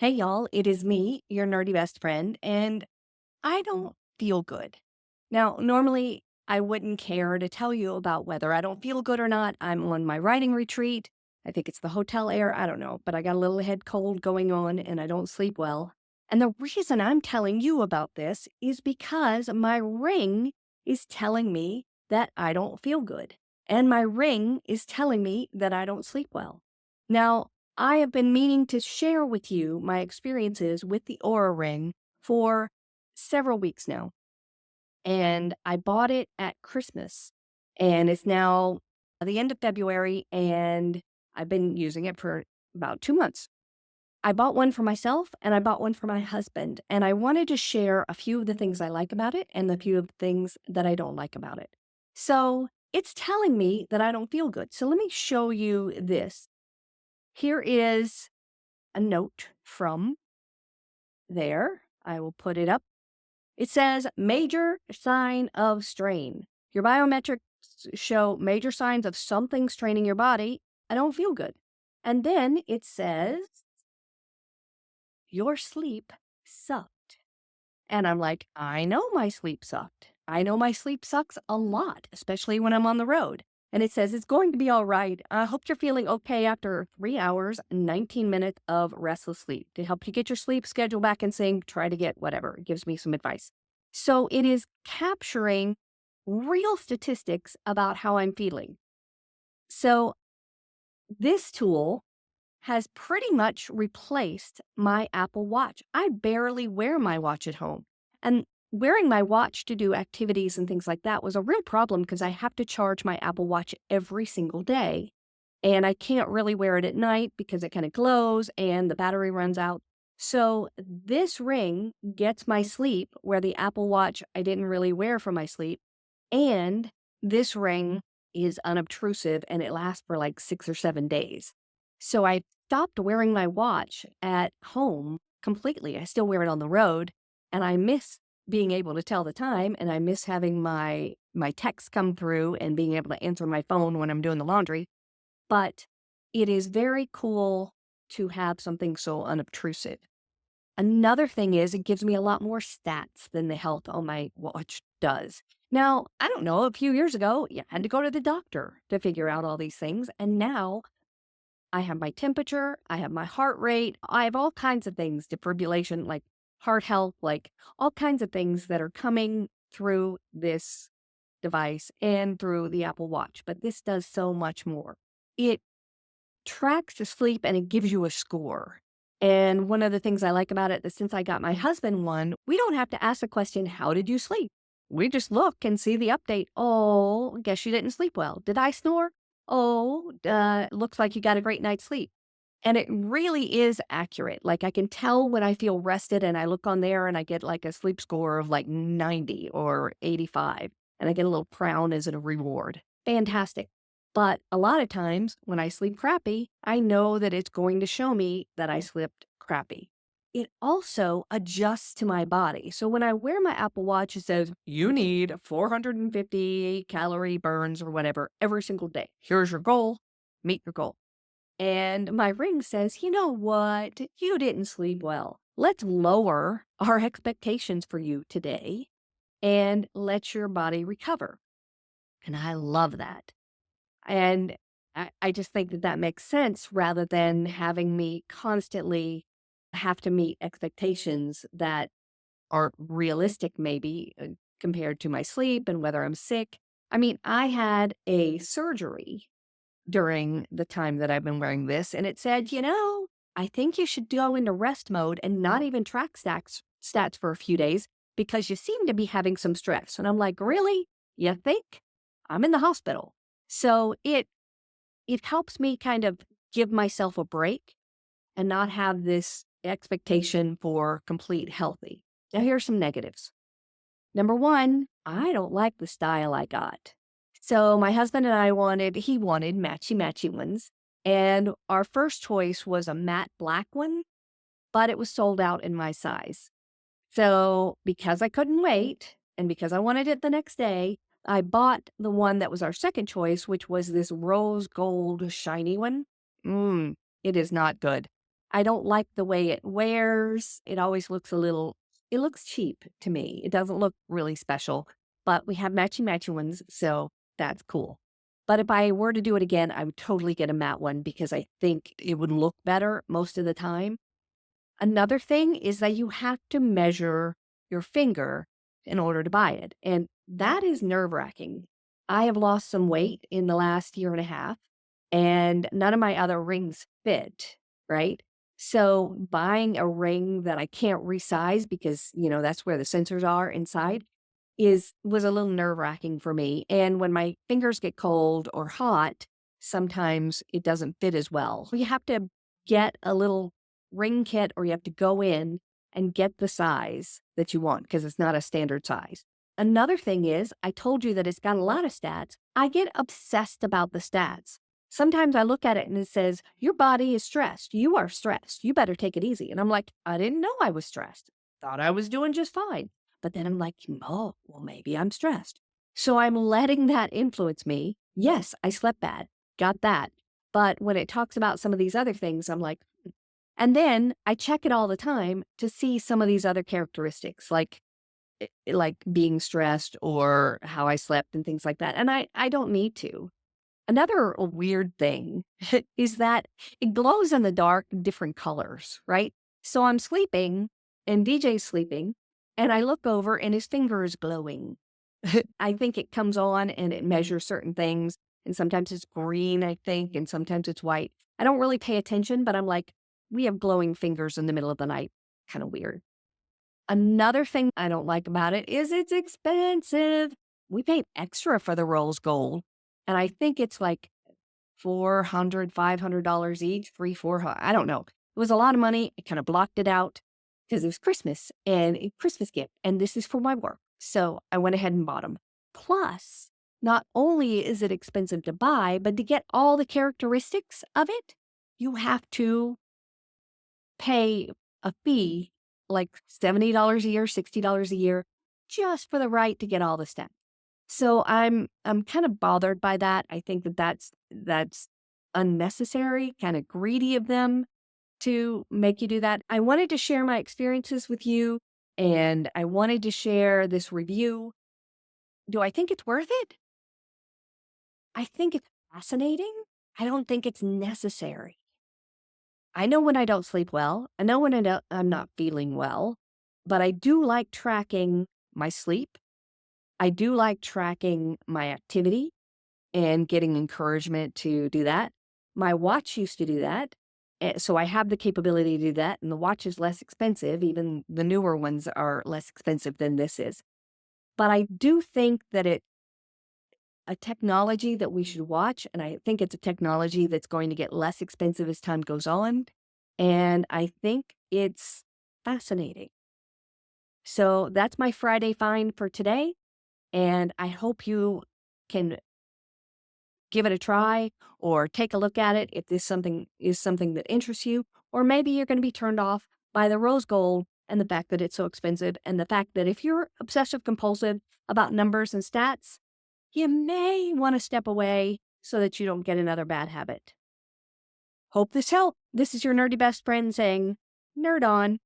Hey y'all, it is me, your nerdy best friend, and I don't feel good. Now, normally I wouldn't care to tell you about whether I don't feel good or not. I'm on my writing retreat. I think it's the hotel air. I don't know, but I got a little head cold going on and I don't sleep well. And the reason I'm telling you about this is because my ring is telling me that I don't feel good. And my ring is telling me that I don't sleep well. Now, I have been meaning to share with you my experiences with the Aura Ring for several weeks now, and I bought it at Christmas, and it's now the end of February, and I've been using it for about 2 months. I bought one for myself, and I bought one for my husband, and I wanted to share a few of the things I like about it and a few of the things that I don't like about it. So, it's telling me that I don't feel good. So let me show you this. Here is a note from there. I will put it up. It says major sign of strain. Your biometrics show major signs of something straining your body. I don't feel good. And then it says your sleep sucked. And I'm like, I know my sleep sucked. I know my sleep sucks a lot, especially when I'm on the road. And it says it's going to be all right. I hope you're feeling okay after 3 hours, 19 minutes of restless sleep. To help you get your sleep schedule back in sync, try to get whatever. It gives me some advice. So it is capturing real statistics about how I'm feeling. So this tool has pretty much replaced my Apple Watch. I barely wear my watch at home. And wearing my watch to do activities and things like that was a real problem because I have to charge my Apple Watch every single day. And I can't really wear it at night because it kind of glows and the battery runs out. So this ring gets my sleep where the Apple Watch I didn't really wear for my sleep. And this ring is unobtrusive and it lasts for like 6 or 7 days. So I stopped wearing my watch at home completely. I still wear it on the road, and I miss being able to tell the time, and I miss having my texts come through and being able to answer my phone when I'm doing the laundry. But it is very cool to have something so unobtrusive. Another thing is it gives me a lot more stats than the health on my watch does. Now, I don't know, a few years ago, you had to go to the doctor to figure out all these things, and now I have my temperature, I have my heart rate, I have all kinds of things, defibrillation, like heart health, like all kinds of things that are coming through this device and through the Apple Watch. But this does so much more. It tracks your sleep and it gives you a score. And one of the things I like about it is since I got my husband one, we don't have to ask the question, how did you sleep? We just look and see the update. Oh, guess you didn't sleep well. Did I snore? Oh, looks like you got a great night's sleep. And it really is accurate. Like I can tell when I feel rested and I look on there and I get like a sleep score of like 90 or 85 and I get a little crown as a reward. Fantastic. But a lot of times when I sleep crappy, I know that it's going to show me that I slept crappy. It also adjusts to my body. So when I wear my Apple Watch, it says, you need 450 calorie burns or whatever every single day. Here's your goal, meet your goal. And my ring says, you know what? You didn't sleep well. Let's lower our expectations for you today and let your body recover. And I love that. And I just think that that makes sense rather than having me constantly have to meet expectations that aren't realistic, maybe compared to my sleep and whether I'm sick. I mean, I had a surgery during the time that I've been wearing this, and it said, I think you should go into rest mode and not even track stats for a few days because you seem to be having some stress. And I'm like, really? You think? I'm in the hospital. So it helps me kind of give myself a break and not have this expectation for complete healthy. Now, here's some negatives. Number one, I don't like the style I got. So my husband and he wanted matchy-matchy ones. And our first choice was a matte black one, but it was sold out in my size. So because I couldn't wait and because I wanted it the next day, I bought the one that was our second choice, which was this rose gold shiny one. It is not good. I don't like the way it wears. It always looks it looks cheap to me. It doesn't look really special, but we have matchy ones, so that's cool. But if I were to do it again, I would totally get a matte one because I think it would look better most of the time. Another thing is that you have to measure your finger in order to buy it, and that is nerve-wracking. I have lost some weight in the last year and a half, and none of my other rings fit, right? So buying a ring that I can't resize because, that's where the sensors are inside was a little nerve-wracking for me, and when my fingers get cold or hot, sometimes it doesn't fit as well. You have to get a little ring kit or you have to go in and get the size that you want because it's not a standard size. Another thing is, I told you that it's got a lot of stats. I get obsessed about the stats. Sometimes I look at it and it says, "Your body is stressed. You are stressed. You better take it easy." And I'm like, "I didn't know I was stressed. Thought I was doing just fine." But then I'm like, "Oh, well, maybe I'm stressed." So I'm letting that influence me. Yes, I slept bad. Got that. But when it talks about some of these other things, I'm like, and then I check it all the time to see some of these other characteristics, like being stressed or how I slept and things like that. And I don't need to. Another weird thing is that it glows in the dark in different colors, right? So I'm sleeping and DJ's sleeping, and I look over and his finger is glowing. I think it comes on and it measures certain things, and sometimes it's green, I think, and sometimes it's white. I don't really pay attention, but I'm like, we have glowing fingers in the middle of the night. Kind of weird. Another thing I don't like about it is it's expensive. We paid extra for the rose gold, and I think it's like $400, $500 each, 3, 4, I don't know. It was a lot of money. I kind of blocked it out because it was Christmas and a Christmas gift, and this is for my work. So I went ahead and bought them. Plus, not only is it expensive to buy, but to get all the characteristics of it, you have to pay a fee like $70 a year, $60 a year, just for the right to get all the stats. So I'm kind of bothered by that. I think that that's unnecessary, kind of greedy of them to make you do that. I wanted to share my experiences with you and I wanted to share this review. Do I think it's worth it? I think it's fascinating. I don't think it's necessary. I know when I don't sleep well. I know when I'm not feeling well, but I do like tracking my sleep. I do like tracking my activity and getting encouragement to do that. My watch used to do that. So I have the capability to do that. And the watch is less expensive. Even the newer ones are less expensive than this is. But I do think that it's a technology that we should watch. And I think it's a technology that's going to get less expensive as time goes on. And I think it's fascinating. So that's my Friday find for today. And I hope you can give it a try or take a look at it if this something is something that interests you. Or maybe you're going to be turned off by the rose gold and the fact that it's so expensive and the fact that if you're obsessive compulsive about numbers and stats, you may want to step away so that you don't get another bad habit. Hope this helped. This is your nerdy best friend saying, nerd on.